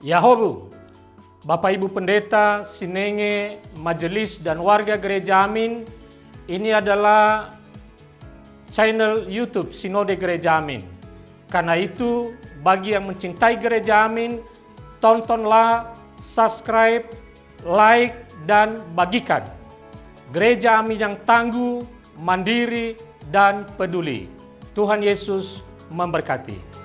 Yahobu, Bapak Ibu Pendeta, Sinenge, Majelis dan warga Gereja Amin, ini adalah channel YouTube Sinode Gereja Amin. Karena itu, bagi yang mencintai Gereja Amin, tontonlah, subscribe, like, dan bagikan. Gereja Amin yang tangguh, mandiri, dan peduli. Tuhan Yesus memberkati.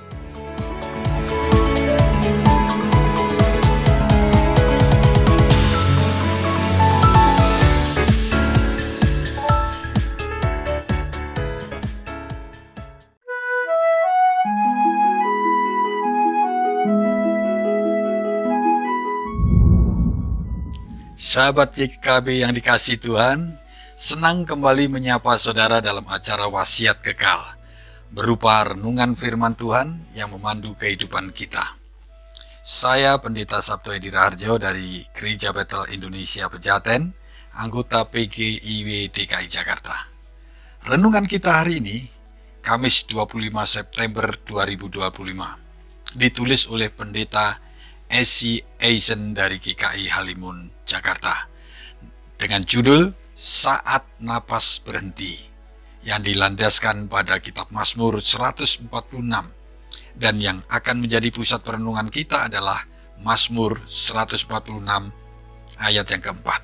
Sahabat YKB yang dikasihi Tuhan, senang kembali menyapa saudara dalam acara Wasiat Kekal, berupa renungan firman Tuhan yang memandu kehidupan kita. Saya Pendeta Sabto Edi Raharjo dari Gereja Bethel Indonesia Pejaten, anggota PGIW DKI Jakarta. Renungan kita hari ini, Kamis 25 September 2025, ditulis oleh Pendeta Esi Eisen dari GKI Halimun, Jakarta, dengan judul Saat Napas Berhenti, yang dilandaskan pada kitab Mazmur 146, dan yang akan menjadi pusat perenungan kita adalah Mazmur 146 ayat yang keempat.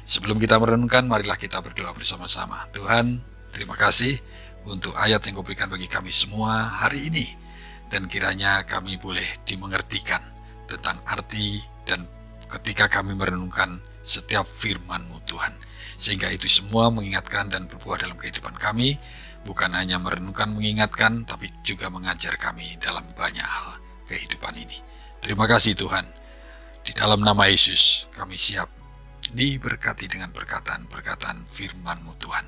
Sebelum kita merenungkan, marilah kita berdoa bersama-sama. Tuhan, terima kasih untuk ayat yang Kau berikan bagi kami semua hari ini, dan kiranya kami boleh dimengertikan tentang arti dan ketika kami merenungkan setiap firman-Mu Tuhan, sehingga itu semua mengingatkan dan berbuah dalam kehidupan kami, bukan hanya merenungkan mengingatkan, tapi juga mengajar kami dalam banyak hal kehidupan ini. Terima kasih Tuhan, di dalam nama Yesus kami siap diberkati dengan perkataan-perkataan firman-Mu Tuhan.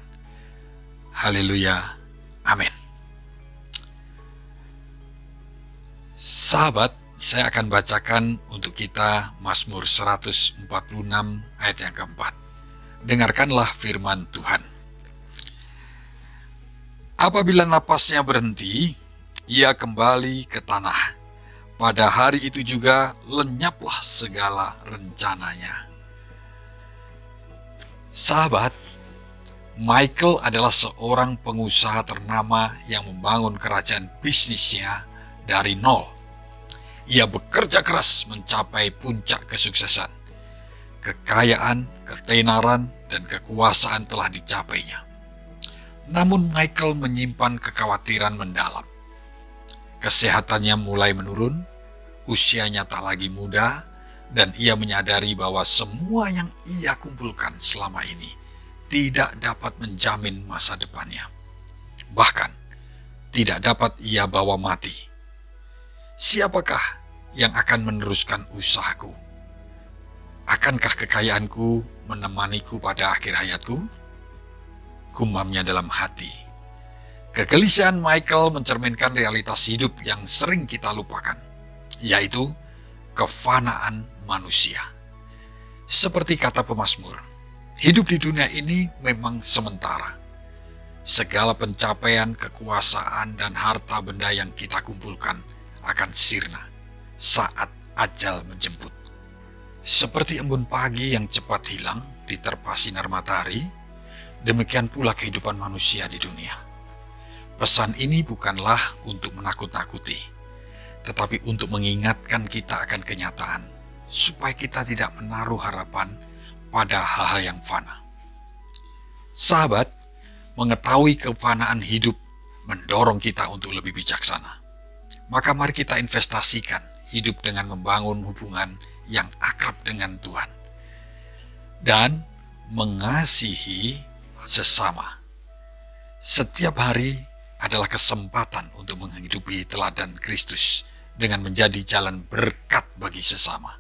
Haleluya, amin. Sahabat, saya akan bacakan untuk kita Mazmur 146 ayat yang keempat. Dengarkanlah firman Tuhan. Apabila napasnya berhenti, ia kembali ke tanah. Pada hari itu juga lenyaplah segala rencananya. Sahabat, Michael adalah seorang pengusaha ternama yang membangun kerajaan bisnisnya dari nol. Ia bekerja keras mencapai puncak kesuksesan. Kekayaan, ketenaran, dan kekuasaan telah dicapainya. Namun Michael menyimpan kekhawatiran mendalam. Kesehatannya mulai menurun, usianya tak lagi muda, dan ia menyadari bahwa semua yang ia kumpulkan selama ini tidak dapat menjamin masa depannya. Bahkan, tidak dapat ia bawa mati. Siapakah yang akan meneruskan usahaku? Akankah kekayaanku menemaniku pada akhir hayatku? Gumamnya dalam hati. Kegelisahan Michael mencerminkan realitas hidup yang sering kita lupakan, yaitu kefanaan manusia. Seperti kata pemazmur, hidup di dunia ini memang sementara. Segala pencapaian, kekuasaan, dan harta benda yang kita kumpulkan akan sirna saat ajal menjemput. Seperti embun pagi yang cepat hilang diterpa sinar matahari, demikian pula kehidupan manusia di dunia. Pesan ini bukanlah untuk menakut-nakuti, tetapi untuk mengingatkan kita akan kenyataan, supaya kita tidak menaruh harapan pada hal-hal yang fana. Sahabat, mengetahui kefanaan hidup mendorong kita untuk lebih bijaksana. Maka mari kita investasikan hidup dengan membangun hubungan yang akrab dengan Tuhan dan mengasihi sesama. Setiap hari adalah kesempatan untuk menghidupi teladan Kristus dengan menjadi jalan berkat bagi sesama.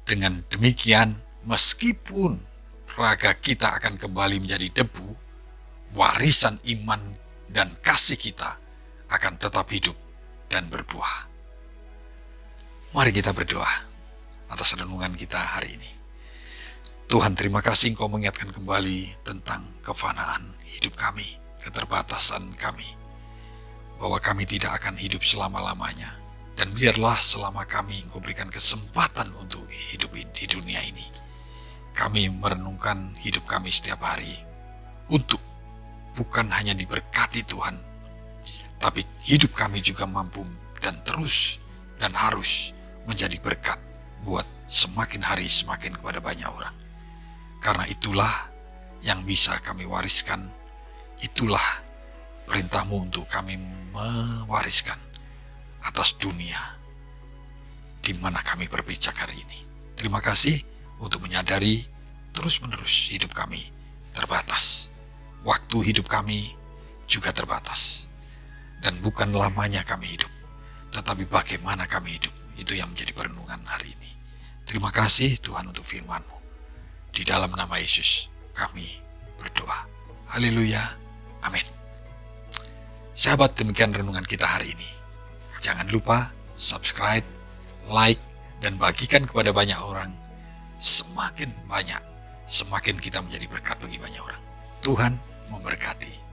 Dengan demikian, meskipun raga kita akan kembali menjadi debu, warisan iman dan kasih kita akan tetap hidup dan berbuah. Mari kita berdoa atas renungan kita hari ini. Tuhan, terima kasih Engkau mengingatkan kembali tentang kefanaan hidup kami, keterbatasan kami, bahwa kami tidak akan hidup selama-lamanya, Dan biarlah selama kami Engkau berikan kesempatan untuk hidup di dunia ini, kami merenungkan hidup kami setiap hari untuk bukan hanya diberkati Tuhan, tapi hidup kami juga mampu dan terus dan harus menjadi berkat buat semakin hari semakin kepada banyak orang. Karena itulah yang bisa kami wariskan, itulah perintah-Mu untuk kami mewariskan atas dunia di mana kami berpijak hari ini. Terima kasih untuk menyadari terus-menerus hidup kami terbatas. Waktu hidup kami juga terbatas. Dan bukan lamanya kami hidup, tetapi bagaimana kami hidup. Itu yang menjadi perenungan hari ini. Terima kasih Tuhan untuk firman-Mu. Di dalam nama Yesus kami berdoa. Haleluya. Amin. Sahabat, demikian renungan kita hari ini. Jangan lupa subscribe, like, dan bagikan kepada banyak orang. Semakin banyak, semakin kita menjadi berkat bagi banyak orang. Tuhan memberkati.